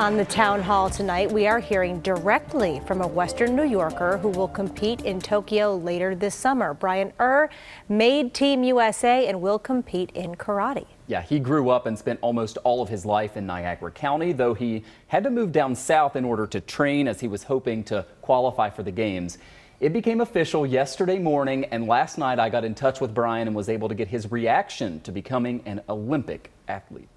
On the town hall tonight, we are hearing directly from a Western New Yorker who will compete in Tokyo later this summer. Brian Irr made Team USA and will compete in karate. Yeah, he grew up and spent almost all of his life in Niagara-County, though he had to move down south in order to train as he was hoping to qualify for the games. It became official yesterday morning, and last night I got in touch with Brian and was able to get his reaction to becoming an Olympic athlete.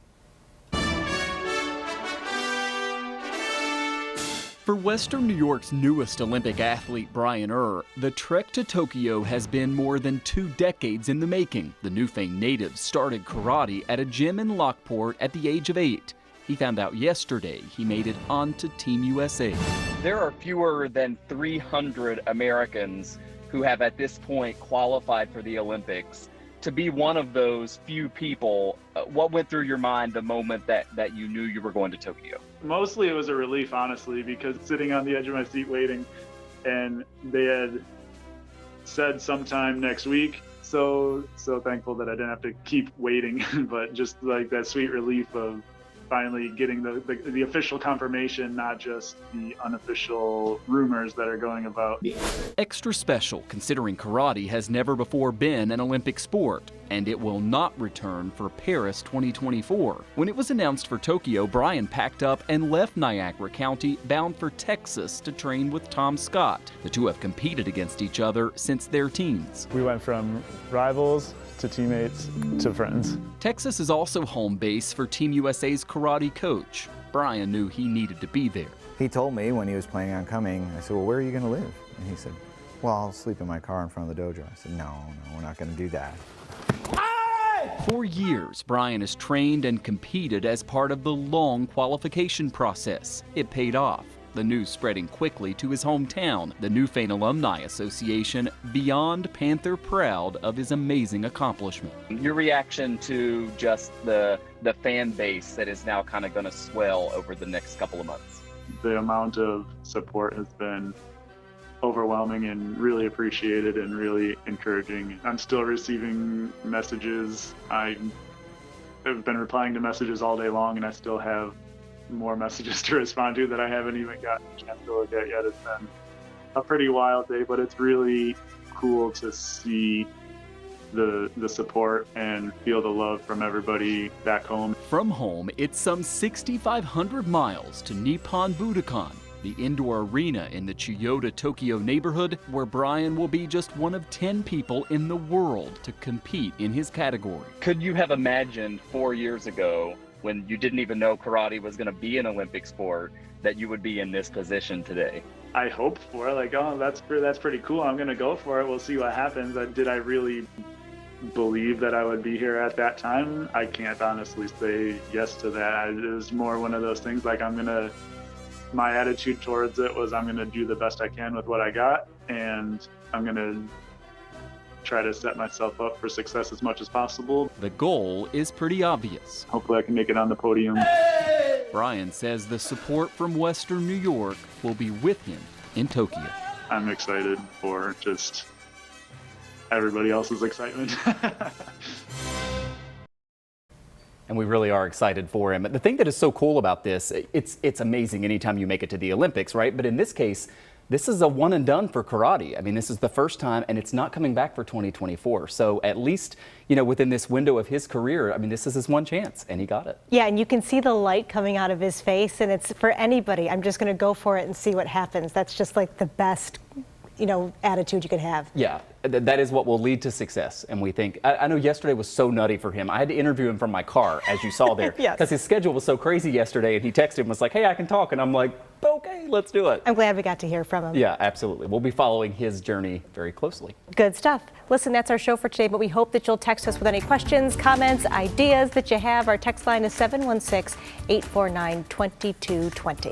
For Western New York's newest Olympic athlete, Brian Irr, the trek to Tokyo has been more than 2 decades in the making. The Newfane native started karate at a gym in Lockport at the age of 8. He found out yesterday he made it onto Team USA. There are fewer than 300 Americans who have at this point qualified for the Olympics. To be one of those few people, what went through your mind the moment that you knew you were going to Tokyo? Mostly it was a relief, honestly, because sitting on the edge of my seat waiting, and they had said sometime next week. So thankful that I didn't have to keep waiting, but just like that sweet relief of finally getting the official confirmation, not just the unofficial rumors that are going about. Extra special considering karate has never before been an Olympic sport, and it will not return for Paris 2024. When it was announced for Tokyo, Brian packed up and left Niagara County bound for Texas to train with Tom Scott. The two have competed against each other since their teens. We went from rivals to teammates to friends. Texas is also home base for Team USA's karate coach. Brian knew he needed to be there. He told me when he was planning on coming, I said, well, where are you going to live? And he said, well, I'll sleep in my car in front of the dojo. I said, no, we're not going to do that. For years, Brian has trained and competed as part of the long qualification process. It paid off. The news spreading quickly to his hometown, the Newfane Alumni Association, beyond Panther proud of his amazing accomplishment. Your reaction to just the fan base that is now kind of going to swell over the next couple of months? The amount of support has been overwhelming and really appreciated and really encouraging. I'm still receiving messages. I have been replying to messages all day long, and I still have more messages to respond to that I haven't even gotten a chance to look at yet. It's been a pretty wild day, but it's really cool to see the support and feel the love from everybody back home. From home, it's some 6,500 miles to Nippon Budokan, the indoor arena in the Chiyoda, Tokyo neighborhood, where Brian will be just one of 10 people in the world to compete in his category. Could you have imagined 4 years ago, when you didn't even know karate was going to be an Olympic sport, that you would be in this position today? I hoped for it, like, oh, that's pretty cool. I'm going to go for it. We'll see what happens. Did I really believe that I would be here at that time? I can't honestly say yes to that. It was more one of those things, like, my attitude towards it was I'm going to do the best I can with what I got, and I'm going to try to set myself up for success as much as possible. The goal is pretty obvious. Hopefully I can make it on the podium. Brian says the support from Western New York will be with him in Tokyo. I'm excited for just everybody else's excitement. And we really are excited for him. The thing that is so cool about this, it's amazing anytime you make it to the Olympics, right? But in this case, this is a one and done for karate. I mean, this is the first time, and it's not coming back for 2024. So at least, you know, within this window of his career, I mean, this is his one chance, and he got it. Yeah, and you can see the light coming out of his face, and it's for anybody. I'm just going to go for it and see what happens. That's just like the best, you know, attitude you could have. Yeah, that is what will lead to success. And we think, I know yesterday was so nutty for him. I had to interview him from my car, as you saw there, yes, because his schedule was so crazy yesterday, and he texted and was like, hey, I can talk. And I'm like, okay, let's do it. I'm glad we got to hear from him. Yeah, absolutely. We'll be following his journey very closely. Good stuff. Listen, that's our show for today, but we hope that you'll text us with any questions, comments, ideas that you have. Our text line is 716-849-2220.